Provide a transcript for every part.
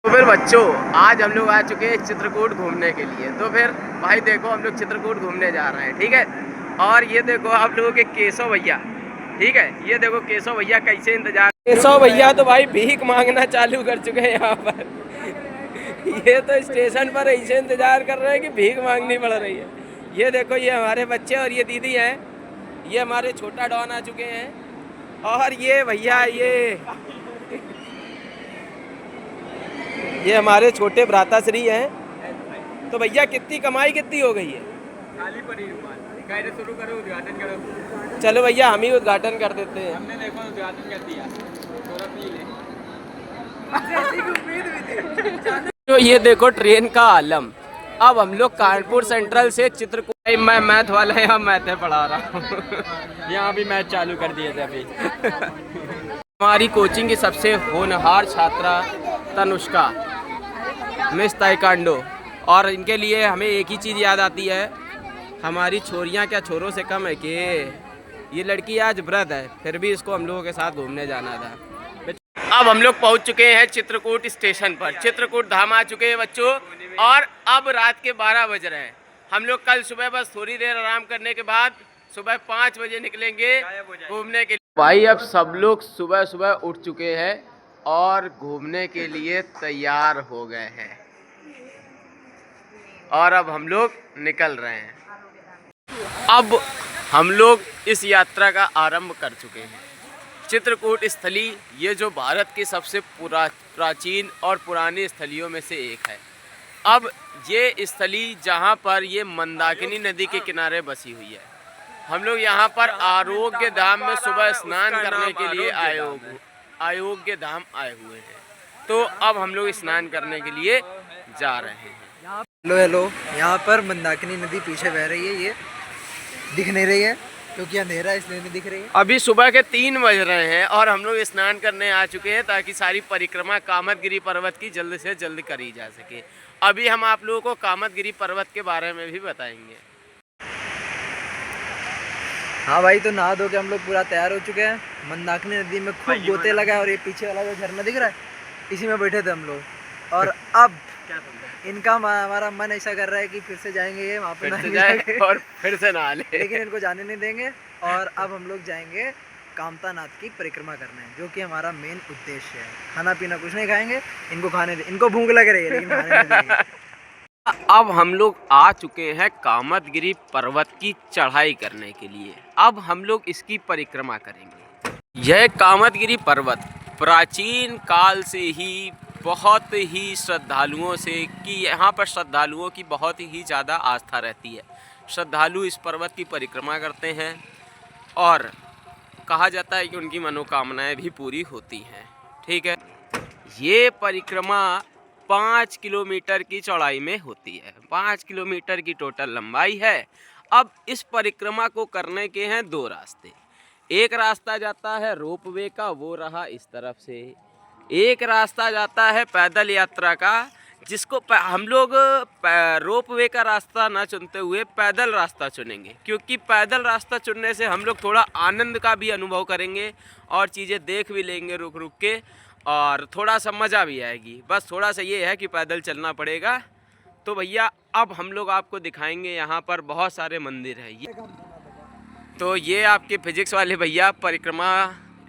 तो फिर बच्चों, आज हम लोग आ चुके हैं चित्रकूट घूमने के लिए। तो फिर भाई देखो, हम लोग चित्रकूट घूमने जा रहे हैं, ठीक है। और ये देखो आप लोगों के केशव भैया, ठीक है। ये देखो केशव भैया कैसे इंतजार, केशव भैया तो भाई भीख मांगना चालू कर चुके हैं यहाँ पर। ये तो स्टेशन पर ऐसे इंतजार कर रहे हैं कि भीख मांगनी पड़ रही है। ये देखो, ये हमारे बच्चे और ये दीदी हैं। ये हमारे छोटा डॉन आ चुके हैं। और ये भैया, ये हमारे छोटे भ्राताश्री हैं। तो भैया कितनी कमाई कितनी हो गई है? खाली पड़ी शुरू करो, उद्घाटन करो। चलो भैया, हम ही उद्घाटन कर देते हैं। हमने देखो उद्घाटन कर दिया, थोड़ा पी ले। तो ये देखो ट्रेन का आलम। अब हम लोग कानपुर सेंट्रल से चित्रकूट, मैं मैथ वाला यहाँ मैथ पढ़ा रहा हूँ। यहाँ भी मैच चालू कर दिए थे अभी। हमारी कोचिंग की सबसे होनहार छात्रा तनुष्का, मिस ताइक्वांडो। और इनके लिए हमें एक ही चीज़ याद आती है, हमारी छोरियाँ क्या छोरों से कम है कि ये लड़की आज व्रत है, फिर भी इसको हम लोगों के साथ घूमने जाना था। अब हम लोग पहुंच चुके हैं चित्रकूट स्टेशन पर। चित्रकूट धाम आ चुके हैं बच्चों। और अब रात के 12 बज रहे हैं। हम लोग कल सुबह बस थोड़ी देर आराम करने के बाद सुबह 5 बजे निकलेंगे घूमने के लिए। भाई अब सब लोग सुबह सुबह उठ चुके हैं और घूमने के लिए तैयार हो गए हैं। और अब हम लोग निकल रहे हैं। अब हम लोग इस यात्रा का आरंभ कर चुके हैं। चित्रकूट स्थली, ये जो भारत की सबसे प्राचीन और पुरानी स्थलियों में से एक है। अब ये स्थली जहाँ पर ये मंदाकिनी नदी के किनारे बसी हुई है। हम लोग यहाँ पर आरोग्य धाम में सुबह स्नान करने के लिए आयोग्य धाम आए हुए हैं। तो अब हम लोग स्नान करने के लिए जा रहे हैं। हेलो, यहाँ पर मंदाकिनी नदी पीछे बह रही है। ये दिख नहीं रही है क्योंकि अंधेरा, इसलिए नहीं दिख रही है। अभी सुबह के 3 बज रहे हैं और हम लोग स्नान करने आ चुके हैं ताकि सारी परिक्रमा कामदगिरी पर्वत की जल्द से जल्द करी जा सके। अभी हम आप लोगों को कामदगिरी पर्वत के बारे में भी बताएंगे। हाँ भाई, तो नहा धो के हम लोग पूरा तैयार हो चुके हैं। मंदाकिनी नदी में खूब गोते लगा है और ये पीछे वाला जो झरना दिख रहा है, इसी में बैठे थे हम लोग। और अब इनका हमारा मन ऐसा कर रहा है कि फिर से जाएंगे, ये वहाँ पे और फिर से नहा ले। लेकिन इनको जाने नहीं देंगे। और अब हम लोग जाएंगे कामतानाथ की परिक्रमा करने, जो कि हमारा मेन उद्देश्य है। खाना पीना कुछ नहीं खाएंगे, इनको खाने दे, इनको भूख लग रही है लेकिन खाने नहीं देंगे। अब हम लोग आ चुके हैं कामदगिरी पर्वत की चढ़ाई करने के लिए। अब हम लोग इसकी परिक्रमा करेंगे। यह कामदगिरी पर्वत प्राचीन काल से ही बहुत ही श्रद्धालुओं से कि यहाँ पर श्रद्धालुओं की बहुत ही ज़्यादा आस्था रहती है। श्रद्धालु इस पर्वत की परिक्रमा करते हैं और कहा जाता है कि उनकी मनोकामनाएं भी पूरी होती हैं, ठीक है। ये परिक्रमा 5 किलोमीटर की चौड़ाई में होती है। 5 किलोमीटर की टोटल लंबाई है। अब इस परिक्रमा को करने के हैं 2 रास्ते। एक रास्ता जाता है रोपवे का, वो रहा इस तरफ से। एक रास्ता जाता है पैदल यात्रा का, जिसको हम लोग रोपवे का रास्ता ना चुनते हुए पैदल रास्ता चुनेंगे, क्योंकि पैदल रास्ता चुनने से हम लोग थोड़ा आनंद का भी अनुभव करेंगे और चीज़ें देख भी लेंगे रुक रुक के, और थोड़ा सा मज़ा भी आएगी। बस थोड़ा सा ये है कि पैदल चलना पड़ेगा। तो भैया अब हम लोग आपको दिखाएंगे, यहाँ पर बहुत सारे मंदिर हैं। ये तो ये आपके फिजिक्स वाले भैया परिक्रमा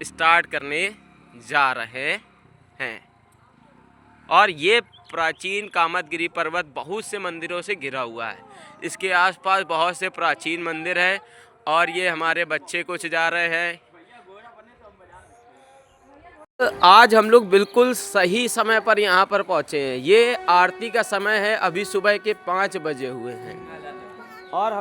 स्टार्ट करने जा रहे हैं। और ये प्राचीन कामदगिरी पर्वत बहुत से मंदिरों से घिरा हुआ है। इसके आसपास बहुत से प्राचीन मंदिर हैं। और ये हमारे बच्चे कुछ जा रहे हैं। आज हम लोग बिल्कुल सही समय पर यहाँ पर पहुँचे हैं। ये आरती का समय है, अभी सुबह के 5 बजे हुए हैं। और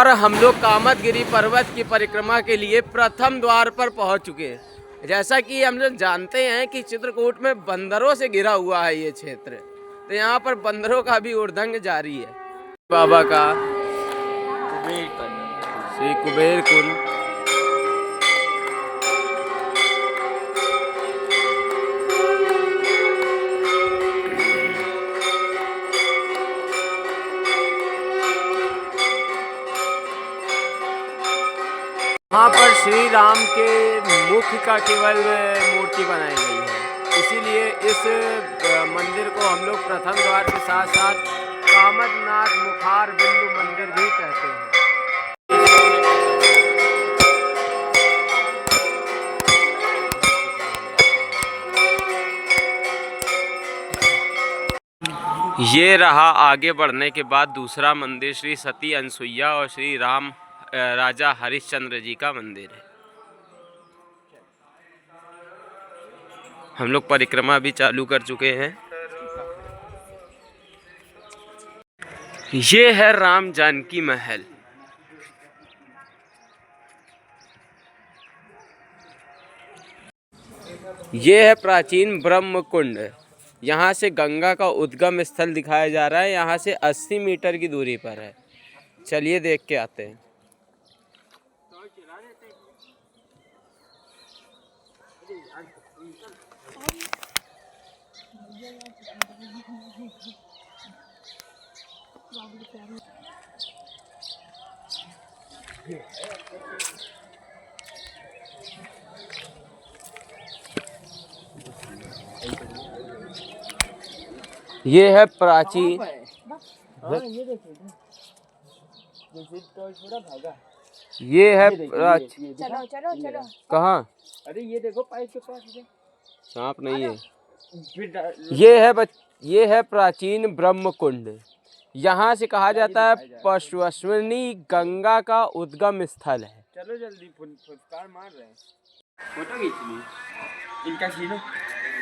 हम लोग कामदगिरी पर्वत की परिक्रमा के लिए प्रथम द्वार पर पहुँच चुके हैं। जैसा कि हम लोग जानते हैं कि चित्रकूट में बंदरों से घिरा हुआ है ये क्षेत्र, तो यहाँ पर बंदरों का भी उद्दंग जारी है। बाबा का श्री कुबेर कुंड। वहाँ पर श्री राम के मुख्य का केवल मूर्ति बनाई गई है। इसीलिए इस मंदिर को हम लोग प्रथम द्वार के साथ साथ कामदनाथ मुखार बिंदु मंदिर भी कहते हैं। ये रहा आगे बढ़ने के बाद दूसरा मंदिर श्री सती अनसुईया और श्री राम राजा हरिश्चंद्र जी का मंदिर है। हम लोग परिक्रमा भी चालू कर चुके हैं। ये है राम जानकी महल। ये है प्राचीन ब्रह्म कुंड। यहाँ से गंगा का उद्गम स्थल दिखाया जा रहा है। यहाँ से 80 मीटर की दूरी पर है। चलिए देख के आते हैं। ये है प्राचीन, ये है चलो कहाँ? अरे ये देखो पाइप के पास सांप नहीं है। फिर ये है प्राचीन ब्रह्म कुंड। यहाँ से कहा जाता है पशुअश्विनी गंगा का उद्गम स्थल है। चलो जल्दी फुटकार मार रहे हैं। फोटो खींच ली इनका खींचो।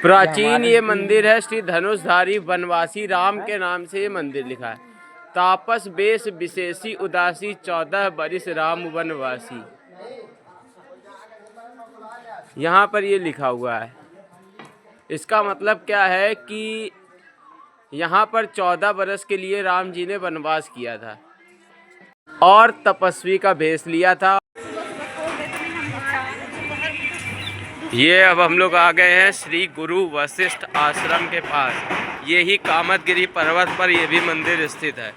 प्राचीन ये मंदिर है। श्री धनुषधारी वनवासी राम के नाम से ये मंदिर लिखा है। तापस बेश विशेषी उदासी 14 बरिस राम वनवासी। यहाँ पर ये लिखा हुआ है। इसका मतलब क्या है कि यहाँ पर 14 बरस के लिए राम जी ने वनवास किया था और तपस्वी का भेष लिया था। ये अब हम लोग आ गए हैं श्री गुरु वशिष्ठ आश्रम के पास। ये ही कामदगिरी पर्वत पर ये भी मंदिर स्थित है।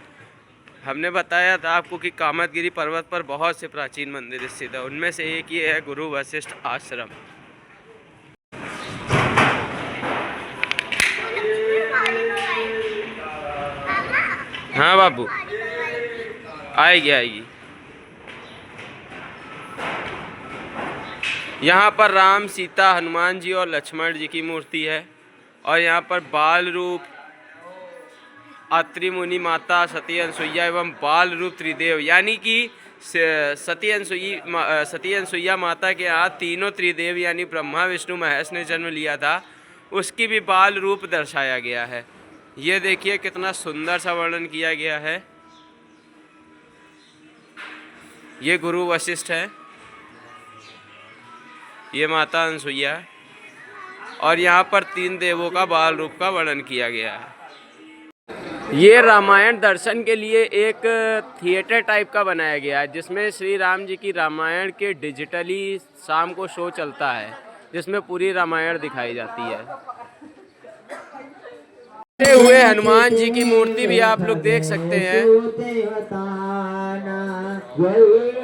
हमने बताया था आपको कि कामदगिरी पर्वत पर बहुत से प्राचीन मंदिर स्थित है। उनमें से एक ये है गुरु वशिष्ठ आश्रम। हाँ बाबू, आएगी। यहाँ पर राम, सीता, हनुमान जी और लक्ष्मण जी की मूर्ति है। और यहाँ पर बाल रूप अत्रि मुनि माता, सती अनसुईया एवं बाल रूप त्रिदेव, यानी कि सती अनसुईया माता के यहाँ तीनों त्रिदेव यानी ब्रह्मा विष्णु महेश ने जन्म लिया था, उसकी भी बाल रूप दर्शाया गया है। ये देखिए कितना सुंदर सा वर्णन किया गया है। ये गुरु वशिष्ठ है, ये माता अनसुईया, और यहाँ पर 3 देवों का बाल रूप का वर्णन किया गया है। ये रामायण दर्शन के लिए एक थिएटर टाइप का बनाया गया है, जिसमें श्री राम जी की रामायण के डिजिटली शाम को शो चलता है, जिसमें पूरी रामायण दिखाई जाती है। लेटे हुए हनुमान जी की मूर्ति भी आप लोग देख सकते हैं।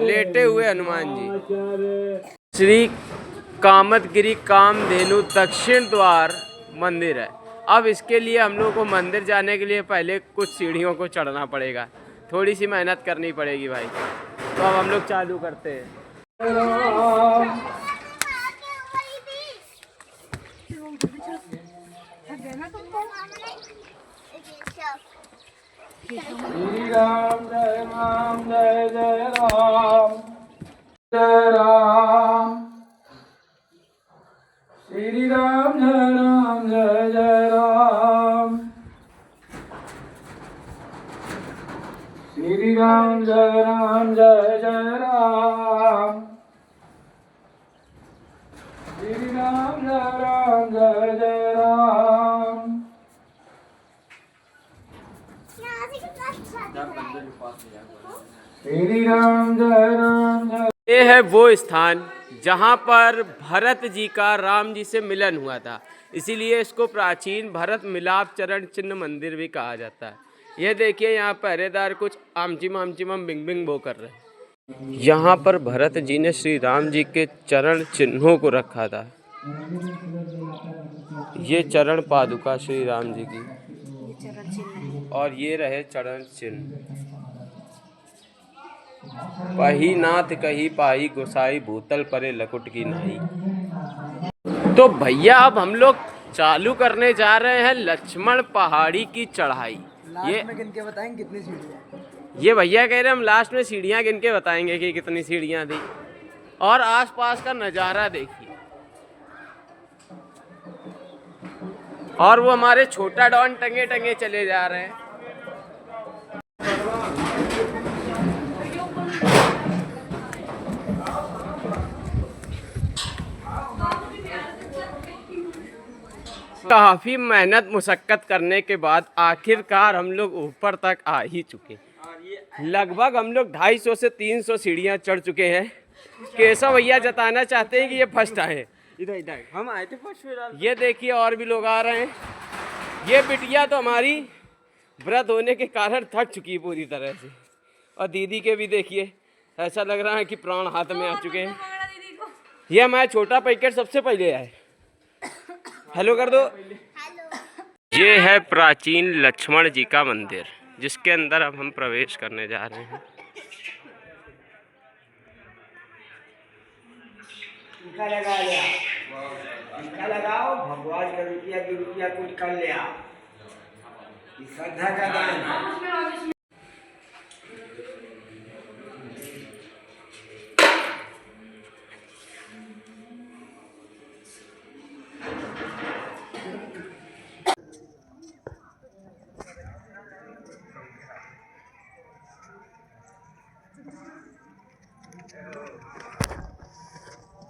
लेटे हुए हनुमान जी। श्री कामदगिरी कामधेनु दक्षिण द्वार मंदिर है। अब इसके लिए हम लोग को मंदिर जाने के लिए पहले कुछ सीढ़ियों को चढ़ना पड़ेगा, थोड़ी सी मेहनत करनी पड़ेगी भाई। तो अब हम लोग चालू करते हैं। श्री राम जय राम जय जय राम जय राम। श्री राम जय जय राम। श्री राम जय जय राम। श्री राम जय जय राम। श्री राम जय। ये है वो स्थान जहाँ पर भरत जी का राम जी से मिलन हुआ था, इसीलिए इसको प्राचीन भरत मिलाप चरण चिन्ह मंदिर भी कहा जाता है। ये देखिए यहाँ पहरेदार कुछ आमचिम आमचिम बिंग बिंग बो कर रहे हैं। यहाँ पर भरत जी ने श्री राम जी के चरण चिन्हों को रखा था। ये चरण पादुका श्री राम जी की, और ये रहे चरण चिन्ह। पही नाथ कही पाई गोसाई भूतल परे लकुट की नाई। तो भैया अब हम लोग चालू करने जा रहे हैं लक्ष्मण पहाड़ी की चढ़ाई। लास्ट में गिन के बताएंगे कितनी सीढ़ियाँ। ये भैया कह रहे हैं हम लास्ट में सीढ़ियाँ गिन के बताएंगे कि कितनी सीढ़ियाँ थी। और आसपास का नज़ारा देखिए। और वो हमारे छोटा डॉन टंगे टंगे चले जा रहे हैं। काफी मेहनत मुशक्कत करने के बाद आखिरकार हम लोग ऊपर तक आ ही चुके। लगभग हम लोग 250 से 300 सीढ़ियाँ चढ़ चुके हैं। केशव भैया जताना चाहते हैं कि ये फर्स्ट आए। इधर हम आए थे फर्स्ट। ये देखिए और भी लोग आ रहे हैं। ये बिटिया तो हमारी व्रत होने के कारण थक चुकी है पूरी तरह से। और दीदी के भी देखिए, ऐसा लग रहा है कि प्राण हाथ में आ चुके हैं। ये हमारा छोटा पैकेट सबसे पहले आए। हेलो कर दो। ये है प्राचीन लक्ष्मण जी का मंदिर, जिसके अंदर अब हम प्रवेश करने जा रहे हैं। लगाओ भगवान का रुपया कुछ कर लिया। श्रद्धा का दान।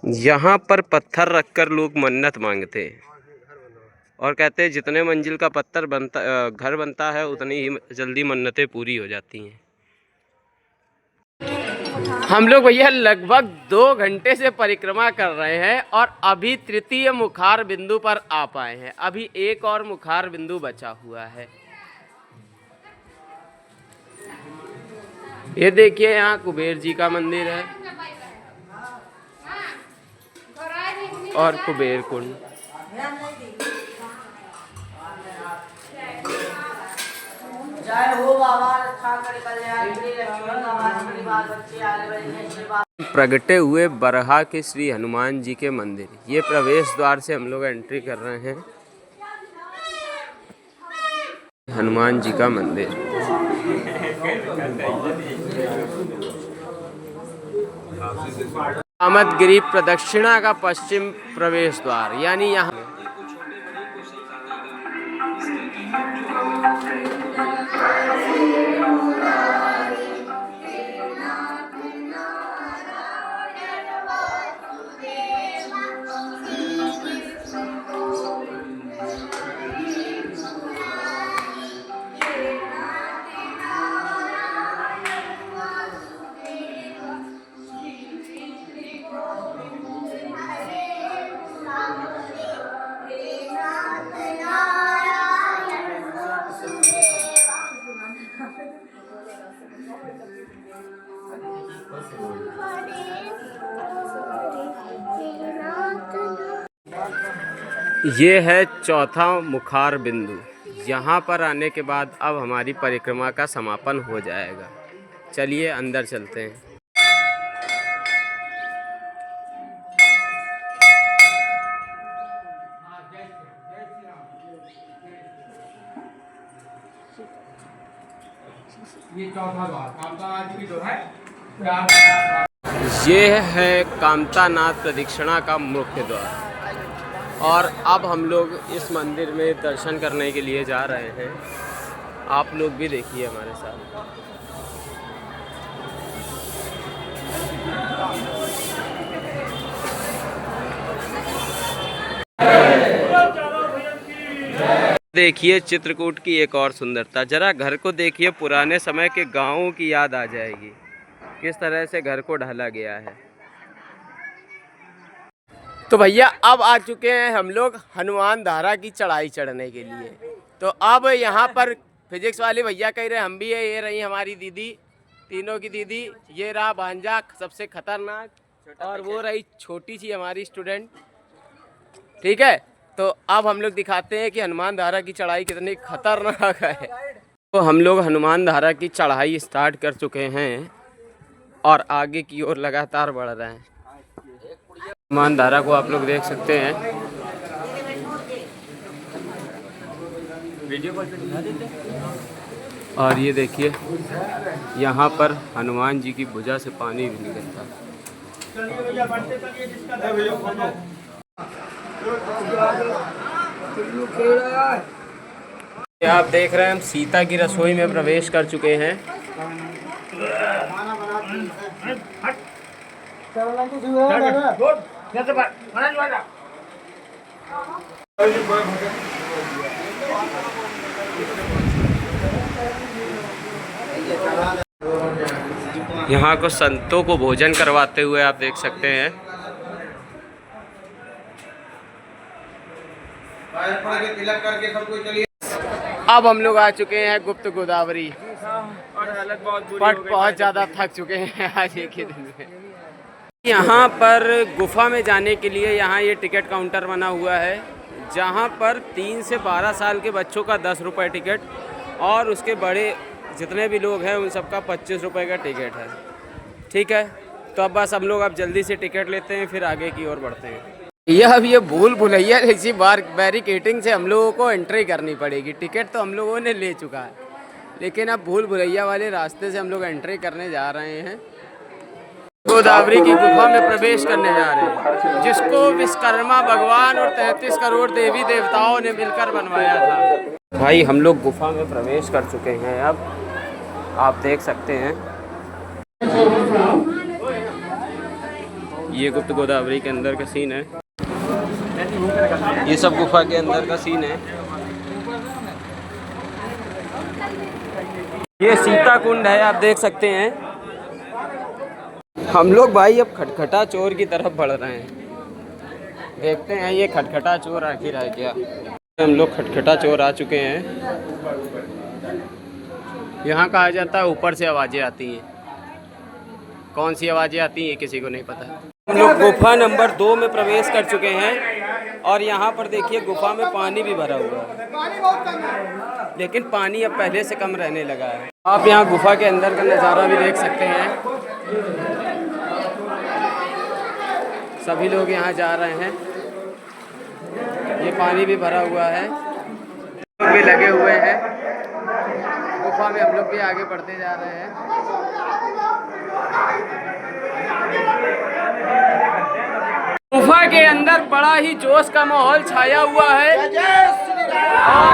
यहाँ पर पत्थर रखकर लोग मन्नत मांगते हैं और कहते हैं जितने मंजिल का पत्थर बनता घर बनता है उतनी ही जल्दी मन्नतें पूरी हो जाती हैं। हम लोग भैया लगभग 2 घंटे से परिक्रमा कर रहे हैं और अभी तृतीय मुखार बिंदु पर आ पाए हैं। अभी एक और मुखार बिंदु बचा हुआ है। ये देखिए यहाँ कुबेर जी का मंदिर है और कुबेर कुंड। प्रगटे हुए बरहा के श्री हनुमान जी के मंदिर, ये प्रवेश द्वार से हम लोग एंट्री कर रहे हैं। हनुमान जी का मंदिर। कामदगिरी प्रदक्षिणा का पश्चिम प्रवेश द्वार, यानी यहाँ ये है चौथा मुखार बिंदु। यहाँ पर आने के बाद अब हमारी परिक्रमा का समापन हो जाएगा। चलिए अंदर चलते हैं। ये चौथा द्वार कामतानाथ की जो है। ये है कामतानाथ प्रदक्षिणा का मुख्य द्वार और अब हम लोग इस मंदिर में दर्शन करने के लिए जा रहे हैं। आप लोग भी देखिए हमारे साथ। देखिए चित्रकूट की एक और सुंदरता। जरा घर को देखिए, पुराने समय के गांवों की याद आ जाएगी। किस तरह से घर को ढाला गया है। तो भैया अब आ चुके हैं हम लोग हनुमान धारा की चढ़ाई चढ़ने के लिए। तो अब यहाँ पर फिजिक्स वाले भैया कह रहे हम भी है, ये रही हमारी दीदी तीनों की दीदी, ये रहा भांजा सबसे खतरनाक, और वो रही छोटी सी हमारी स्टूडेंट। ठीक है, तो अब हम लोग दिखाते हैं कि हनुमान धारा की चढ़ाई कितनी खतरनाक है। तो हम लोग हनुमान धारा की चढ़ाई स्टार्ट कर चुके हैं और आगे की ओर लगातार बढ़ रहे हैं। हनुमान धारा को आप लोग देख सकते हैं। वीडियो कॉल पे दिखा देते हैं। और ये देखिए, यहाँ पर हनुमान जी की भुजा से पानी भी निकलता है। आप देख रहे हैं हम सीता की रसोई में प्रवेश कर चुके हैं। यहाँ को संतों को भोजन करवाते हुए आप देख सकते हैं। अब हम लोग आ चुके हैं गुप्त गोदावरी और हालत बहुत ज़्यादा थक चुके हैं आज एक ही दिन में। यहाँ पर गुफा में जाने के लिए यहाँ ये टिकट काउंटर बना हुआ है, जहाँ पर 3 से 12 साल के बच्चों का 10 रुपये टिकट और उसके बड़े जितने भी लोग हैं उन सबका 25 रुपये का टिकट है। ठीक है, तो अब बस हम लोग अब जल्दी से टिकट लेते हैं, फिर आगे की ओर बढ़ते हैं। अब ये भूल भुलैया इसी बार बैरिकेटिंग से हम लोगों को एंट्री करनी पड़ेगी। टिकट तो हम लोगों ने ले चुका है, लेकिन अब भूल भुलैया वाले रास्ते से हम लोग एंट्री करने जा रहे हैं। गोदावरी की गुफा में प्रवेश करने जा रहे हैं, जिसको विश्वकर्मा भगवान और 33 करोड़ देवी देवताओं ने मिलकर बनवाया था। भाई हम लोग गुफा में प्रवेश कर चुके हैं। अब आप देख सकते हैं ये गुप्त गोदावरी के अंदर का सीन है। ये सब गुफा के अंदर का सीन है। ये सीता कुंड है, आप देख सकते हैं। हम लोग भाई अब खटखटा चोर की तरफ बढ़ रहे हैं। देखते हैं ये खटखटा चोर आखिर है क्या। हम लोग खटखटा चोर आ चुके हैं। यहाँ कहा जाता है ऊपर से आवाज़ें आती हैं। कौन सी आवाज़ें आती हैं किसी को नहीं पता। हम लोग गुफा नंबर 2 में प्रवेश कर चुके हैं और यहाँ पर देखिए गुफा में पानी भी भरा हुआ है, लेकिन पानी अब पहले से कम रहने लगा है। आप यहाँ गुफा के अंदर का नज़ारा भी देख सकते हैं। सभी लोग यहाँ जा रहे हैं। ये पानी भी भरा हुआ है, लोग भी लगे हुए हैं गुफा में। हम लोग भी आगे बढ़ते जा रहे हैं। गुफा के अंदर बड़ा ही जोश का माहौल छाया हुआ है और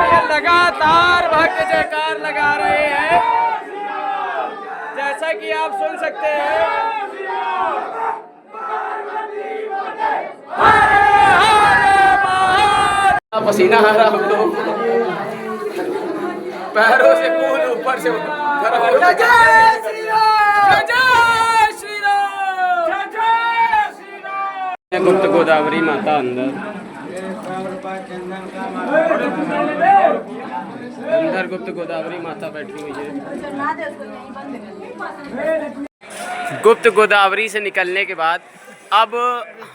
ये लगातार भक्त जयकार लगा रहे हैं, जैसा कि आप सुन सकते हैं। पसीना आ रहा हम लोग, पैरों से कूद ऊपर से गुप्त गोदावरी माता अंदर गुप्त गोदावरी माता बैठी हुई है। गुप्त गोदावरी से निकलने के बाद अब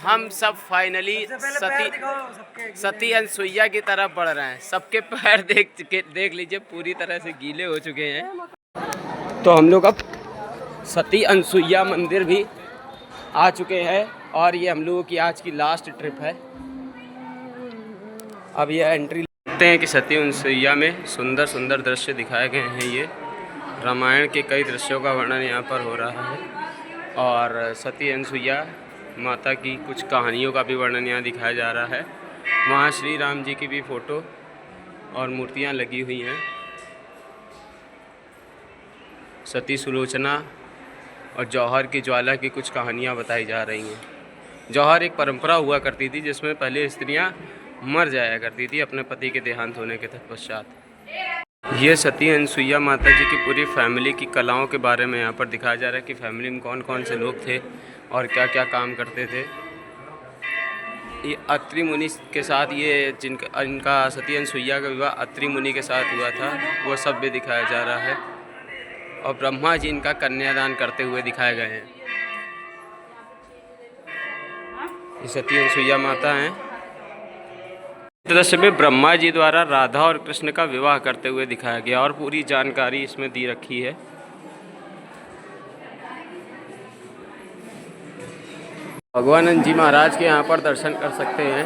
हम सब फाइनली सती अनसुईया की तरफ बढ़ रहे हैं। सबके पैर देख लीजिए पूरी तरह से गीले हो चुके हैं। तो हम लोग अब सती अनसुईया मंदिर भी आ चुके हैं और ये हम लोगों की आज की लास्ट ट्रिप है। अब ये एंट्री देखते हैं कि सती अनसुईया में सुंदर सुंदर दृश्य दिखाए गए हैं। ये रामायण के कई दृश्यों का वर्णन यहाँ पर हो रहा है और सती अनसुईया माता की कुछ कहानियों का भी वर्णन यहाँ दिखाया जा रहा है। वहाँ श्री राम जी की भी फ़ोटो और मूर्तियाँ लगी हुई हैं। सती सुलोचना और जौहर की ज्वाला की कुछ कहानियाँ बताई जा रही हैं। जौहर एक परंपरा हुआ करती थी जिसमें पहले स्त्रियाँ मर जाया करती थी अपने पति के देहांत होने के तत्पश्चात। ये सती अनसुईया माता जी की पूरी फैमिली की कलाओं के बारे में यहाँ पर दिखाया जा रहा है कि फैमिली में कौन कौन से लोग थे और क्या क्या काम करते थे। ये अत्रि मुनि के साथ, ये इनका सती अनसुईया का विवाह अत्रि मुनि के साथ हुआ था, वो सब भी दिखाया जा रहा है। और ब्रह्मा जी इनका कन्यादान करते हुए दिखाए गए हैं। ये सती अनसुईया माता हैं। दृश्य में ब्रह्मा जी द्वारा राधा और कृष्ण का विवाह करते हुए दिखाया गया और पूरी जानकारी इसमें दी रखी है। भगवानंद जी महाराज के यहाँ पर दर्शन कर सकते हैं।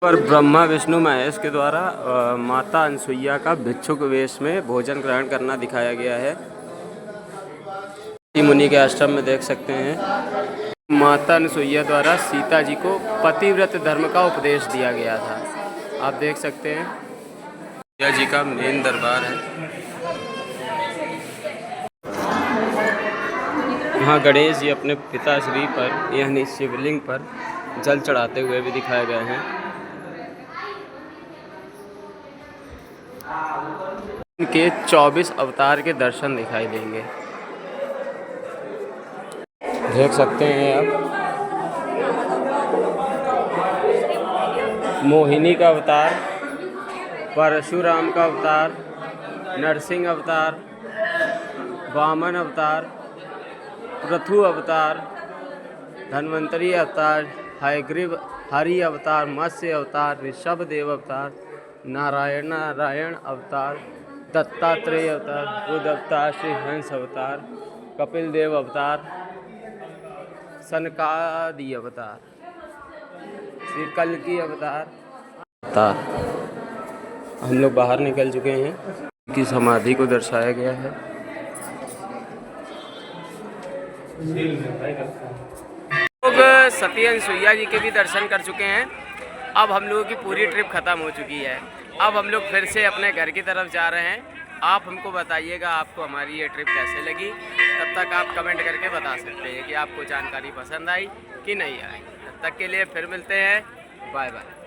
पर ब्रह्मा विष्णु महेश के द्वारा माता अनसुईया का भिक्षुक वेश में भोजन ग्रहण करना दिखाया गया है। मुनि के आश्रम में देख सकते हैं माता अनसुईया द्वारा सीता जी को पतिव्रत धर्म का उपदेश दिया गया था। आप देख सकते हैं सीता जी का मेन दरबार है। यहाँ गणेश जी अपने पिताश्री पर यानी शिवलिंग पर जल चढ़ाते हुए भी दिखाए गए हैं। इनके 24 अवतार के दर्शन दिखाई देंगे। देख सकते हैं आप मोहिनी का अवतार, परशुराम का अवतार, नरसिंह अवतार, वामन अवतार, पृथु अवतार, धन्वंतरी अवतार, हयग्रीव हरि अवतार, मत्स्य अवतार, ऋषभदेव अवतार, नारायण अवतार, दत्तात्रेय अवतार, बुद्ध अवतार, श्री हंस अवतार, कपिल देव अवतार, सनकादि अवतार, श्री कल्कि अवतार। हम लोग बाहर निकल चुके हैं। उनकी समाधि को दर्शाया गया है। लोग सती अनसुईया जी के भी दर्शन कर चुके हैं। अब हम लोगों की पूरी ट्रिप ख़त्म हो चुकी है। अब हम लोग फिर से अपने घर की तरफ जा रहे हैं। आप हमको बताइएगा आपको हमारी ये ट्रिप कैसे लगी। तब तक आप कमेंट करके बता सकते हैं कि आपको जानकारी पसंद आई कि नहीं आई। तब तक के लिए फिर मिलते हैं। Bye bye.